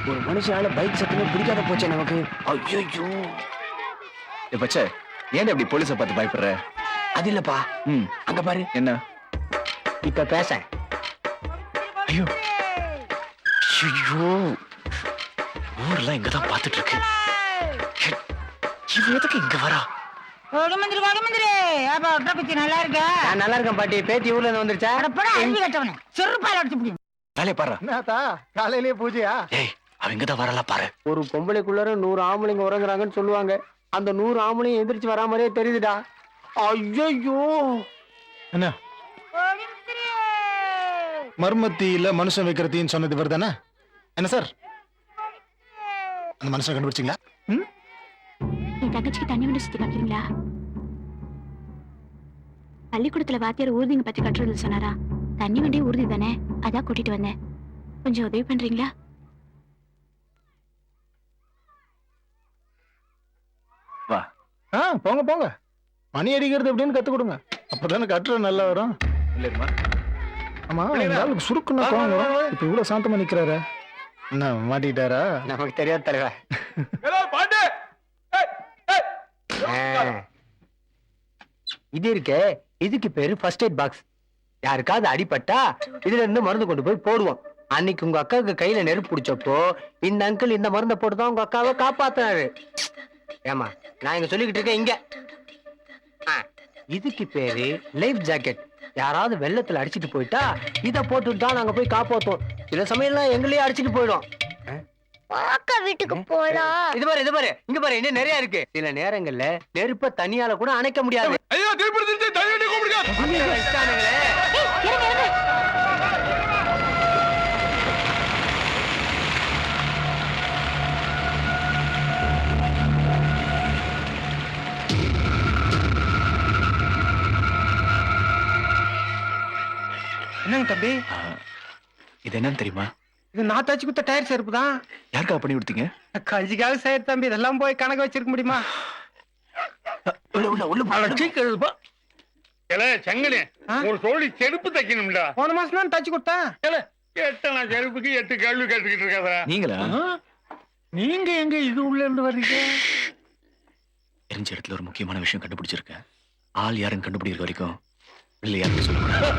ஒரு மனுஷனால பைக் சத்தமே பிடிக்காத போச்சே நமக்கு. ஐயோ பச்சை, ஏன் அப்படி போலீஸை பார்த்து பயப்படுற? அது இல்லப்பா. அங்க பாரு. என்ன இப்ப பேச. ஐயோ ஐயோ, ஊர்லாம் இங்கதான் பாத்துட்டு இருக்கு. இவ எதுக்கு இங்க வரா? நல்லா இருக்கேன் பாட்டி. பேத்தி ஊர்ல இருந்து வந்துருச்சா? வேலையை பாரு. காலையிலேயே பூஜையா? ஏய், அவ இங்கதான் வரல பாரு. ஒரு பொம்பளைக்குள்ளார 100 ஆம்பளைங்க உறங்குறாங்கன்னு சொல்லுவாங்க. அந்த 100 ஆம்பளையும் எந்திரிச்சு வரா மாதிரியே தெரியுதுடா. ஐயோ என்ன மர்மத்தியில மனுஷன் வைக்கிற தீன்னு சொன்னது இவர் தானே? என்ன சார், அந்த மனுஷனை கண்டுபிடிச்சிங்களா? என் தங்கச்சிக்கு தண்ணி வண்டி சுத்தி காட்டுறீங்களா? பள்ளிக்கூடத்துல வாத்தியார் ஊர்திங்க பத்தி கட்டுறது சொன்னாரா? தண்ணி வண்டி ஊர்தி தானே, அதான் கூட்டிட்டு வந்தேன். கொஞ்சம் உதவி பண்றீங்களா? வா. போங்க போங்க, மணி அடிக்கிறது அப்படின்னு கத்து கொடுங்க. அப்பதானே கட்டுறது நல்லா வரும். இல்லையா? ஆமா, இருந்தாலும் சுருக்குன்னா கோவம் வரும். இப்ப இவ்வளவு சாந்தமா நிக்கிறாரு. என்ன மாட்டிக்கிட்டாரா? நமக்கு தெரியாது தலைவா. இது இருக்கே, இதுக்கு பேரு ஃபர்ஸ்ட் எய்ட் பாக்ஸ். யாருக்காவது அடிபட்டா இதுல இருந்து மருந்து கொண்டு போய் போடுவோம். அன்னைக்கு உங்க அக்காவுக்கு கையில நெருப்பு பிடிச்சப்போ இந்த அங்கிள் இந்த மருந்தை போட்டுதான் உங்க அக்காவை காப்பாத்தினாரு. ஏமா, நான் இங்க சொல்லிக்கிட்டு இருக்கேன் இங்க. இதுக்கு பேரு லைஃப் ஜாக்கெட். யாராவது வெள்ளத்துல அடிச்சிட்டு போயிட்டா இத போட்டுட்டு தான் நாங்க போய் காப்பாத்துவோம். சில சமயம்லாம் எங்களையே அடிச்சிட்டு போயிடும். வீட்டுக்கு போலாம். இது பாரு இங்க பாரு, இன்னும் நிறைய இருக்கு. சில நேரங்கள்ல நெருப்ப தனியால கூட அணைக்க முடியாது. என்னங்க தம்பி, இது என்னன்னு தெரியுமா? இது நான் தச்சு குத்த டயர் செருப்பு தான். யாருக்கா பண்ணி கொடுத்தீங்க? கஞ்சிக்காக செய்ய தம்பி, இதெல்லாம் போய் கணக்கு வச்சிருக்க முடியுமா? செங்கனே, ஒரு தோழி செருப்பு தைக்கணும்டா. போன மாசம் தான் தச்சு கொடுத்தேன். எட்டனா செருப்புக்கு 8 கேள்வி கேட்டுக்கிட்டு இருக்காதா? நீங்களா? நீங்க எங்க இது உள்ள இருந்து வர்றீங்க? தெரிஞ்ச இடத்துல ஒரு முக்கியமான விஷயம் கண்டுபிடிச்சிருக்கேன். ஆள் யாருன்னு கண்டுபிடிக்கிற வரைக்கும் இல்லை யாருன்னு சொல்ல